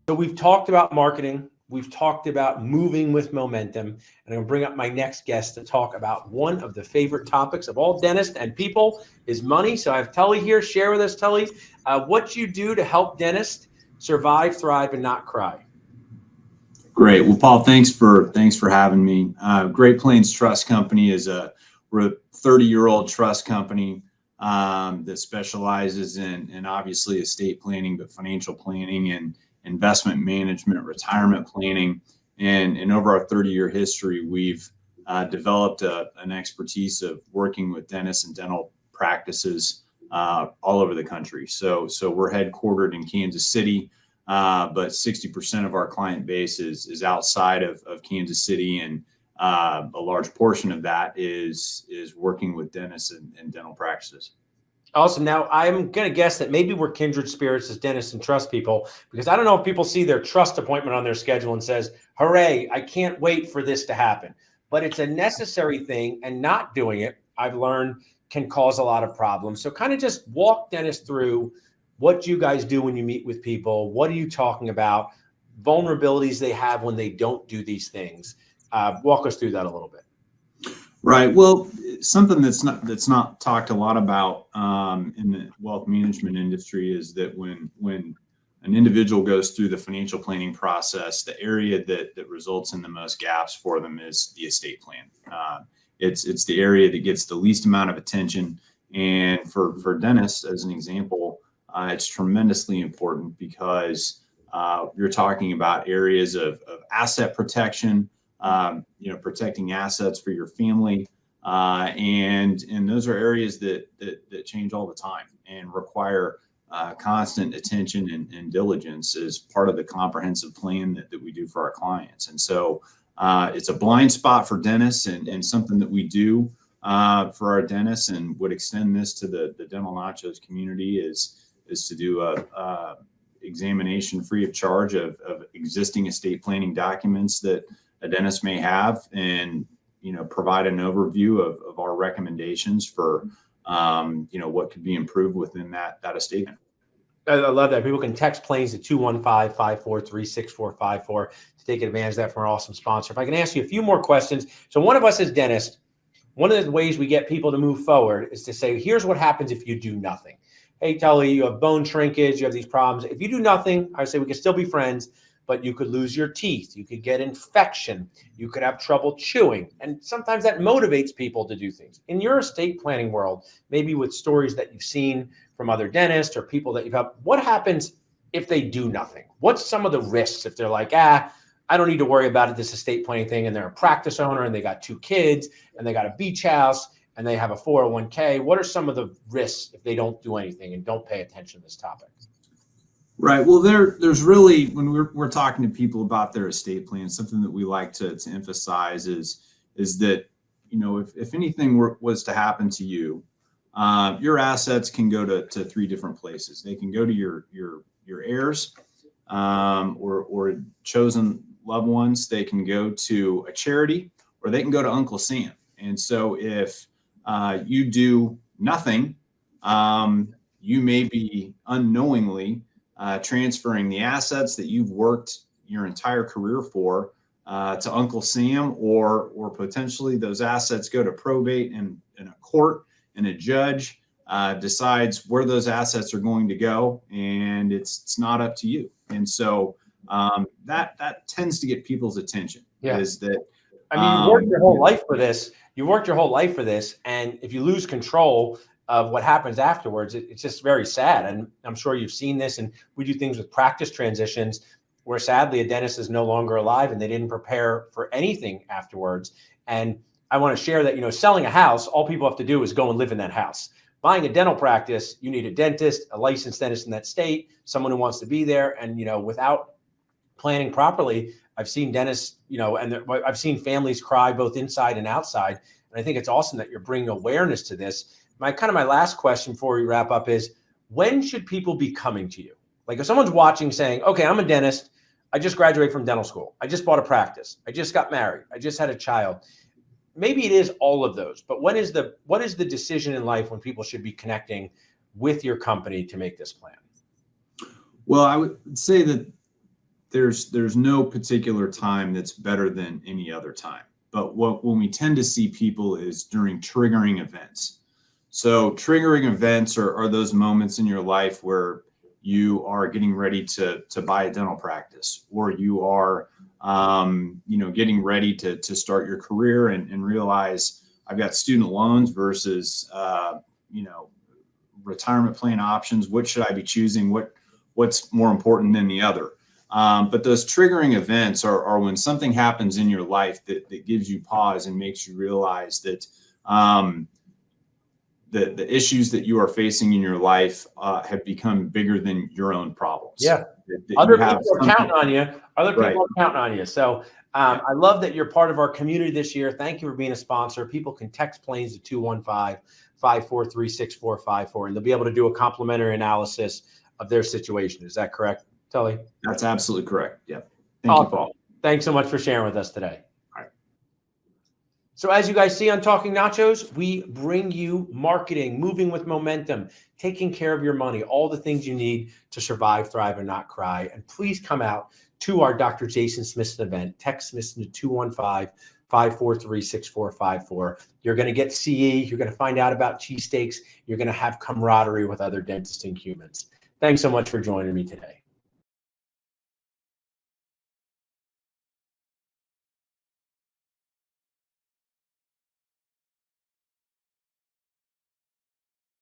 So we've talked about marketing. We've talked about moving with momentum. And I'm going to bring up my next guest to talk about one of the favorite topics of all dentists and people is money. So I have Tully here. Share with us, Tully, what you do to help dentists survive, thrive, and not cry. Great. Well, Paul, thanks for having me. Great Plains Trust Company we're a 30-year-old trust company that specializes in obviously estate planning, but financial planning and investment management, retirement planning. And over our 30-year history, we've developed an expertise of working with dentists and dental practices all over the country. So we're headquartered in Kansas City, but 60% of our client base is outside of Kansas City, and a large portion of that is working with dentists and dental practices. Awesome. Now, I'm going to guess that maybe we're kindred spirits as dentists and trust people, because I don't know if people see their trust appointment on their schedule and says, hooray, I can't wait for this to happen. But it's a necessary thing, and not doing it, I've learned, can cause a lot of problems. So kind of just walk dentists through what you guys do when you meet with people. What are you talking about? Vulnerabilities they have when they don't do these things. Walk us through that a little bit. Right. Well, something that's not talked a lot about in the wealth management industry is that when an individual goes through the financial planning process, the area that results in the most gaps for them is the estate plan. It's the area that gets the least amount of attention. And for dentists, as an example, it's tremendously important because you're talking about areas of asset protection, protecting assets for your family. And those are areas that change all the time and require constant attention and diligence as part of the comprehensive plan that we do for our clients. And so it's a blind spot for dentists and something that we do for our dentists, and would extend this to the Dental Nachos community is to do a examination free of charge of existing estate planning documents that a dentist may have, and provide an overview of our recommendations for what could be improved within that estate. I love that. People can text Plains to 215-543-6454 to take advantage of that from our awesome sponsor. If I can ask you a few more questions. So one of us as dentists, one of the ways we get people to move forward is to say, here's what happens if you do nothing. Hey, Tully, you have bone shrinkage, you have these problems. If you do nothing, I say we can still be friends, but you could lose your teeth. You could get infection. You could have trouble chewing. And sometimes that motivates people to do things. In your estate planning world, maybe with stories that you've seen from other dentists or people that you've helped, what happens if they do nothing? What's some of the risks if they're like, I don't need to worry about it, this estate planning thing, and they're a practice owner and they got 2 kids and they got a beach house and they have a 401k. What are some of the risks if they don't do anything and don't pay attention to this topic? Right. Well, there's really, when we're talking to people about their estate plan, something that we like to emphasize is that, if anything was to happen to you, your assets can go to 3 different places. They can go to your heirs, or chosen loved ones. They can go to a charity, or they can go to Uncle Sam. And so if you do nothing, you may be unknowingly transferring the assets that you've worked your entire career for to Uncle Sam, or potentially those assets go to probate and a court, and a judge decides where those assets are going to go, and it's not up to you. And so that tends to get people's attention. Yeah. Is that you worked your whole life for this. You worked your whole life for this, and if you lose control of what happens afterwards, it's just very sad. And I'm sure you've seen this, and we do things with practice transitions where sadly a dentist is no longer alive and they didn't prepare for anything afterwards. And I want to share that, selling a house, all people have to do is go and live in that house. Buying a dental practice, you need a dentist, a licensed dentist in that state, someone who wants to be there. And, without planning properly, I've seen dentists, and I've seen families cry both inside and outside. And I think it's awesome that you're bringing awareness to this. My last question before we wrap up is, when should people be coming to you? Like if someone's watching saying, okay, I'm a dentist. I just graduated from dental school. I just bought a practice. I just got married. I just had a child. Maybe it is all of those, but what is the decision in life when people should be connecting with your company to make this plan? Well, I would say that there's no particular time that's better than any other time. But when we tend to see people is during triggering events. So triggering events are those moments in your life where you are getting ready to buy a dental practice, or you are getting ready to start your career and realize I've got student loans versus retirement plan options. What should I be choosing? What's more important than the other? But those triggering events are when something happens in your life that gives you pause and makes you realize that the issues that you are facing in your life have become bigger than your own problems. Yeah. That Other you have people are counting on you. Other people Right. are counting on you. So I love that you're part of our community this year. Thank you for being a sponsor. People can text planes to 215-543-6454, and they'll be able to do a complimentary analysis of their situation. Is that correct, Tully? That's absolutely correct. Yeah. Thank you, Paul. Thanks so much for sharing with us today. All right. So as you guys see on Talking Nachos, we bring you marketing, moving with momentum, taking care of your money, all the things you need to survive, thrive, and not cry. And please come out to our Dr. Jason Smithson event. Text Smithson to 215-543-6454. You're going to get CE. You're going to find out about cheesesteaks. You're going to have camaraderie with other dentists and humans. Thanks so much for joining me today.